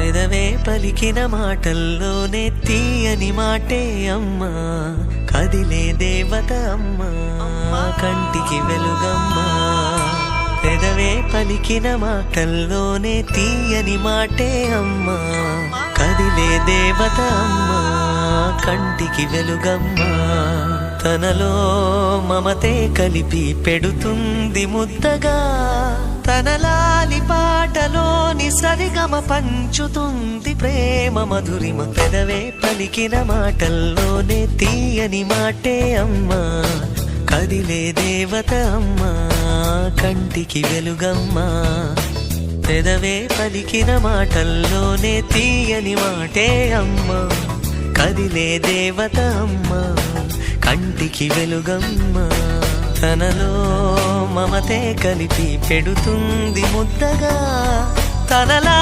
పెదవే పలికిన మాటల్లోనే తీయని మాటే అమ్మా, కదిలే దేవత అమ్మా, కంటికి వెలుగమ్మా. పెదవే పలికిన మాటల్లోనే తీయని మాటే అమ్మా, కదిలే దేవత అమ్మా, కంటికి వెలుగమ్మా. తనలో మమతే కలిపి పెడుతుంది ముద్దగా, తన లాలి పాటలోని సరిగమ పంచుతుంది ప్రేమ మధురిమ. పెదవే పలికిన మాటల్లోనే తీయని మాటే అమ్మా, కదిలే దేవత అమ్మా, కంటికి వెలుగమ్మా. పెదవే పలికిన మాటల్లోనే తీయని మాటే అమ్మా, కదిలే దేవత అమ్మా, కంటికి వెలుగమ్మా. తనలో మమతే కలిపి పెడుతుంది ముద్దగా, తనలా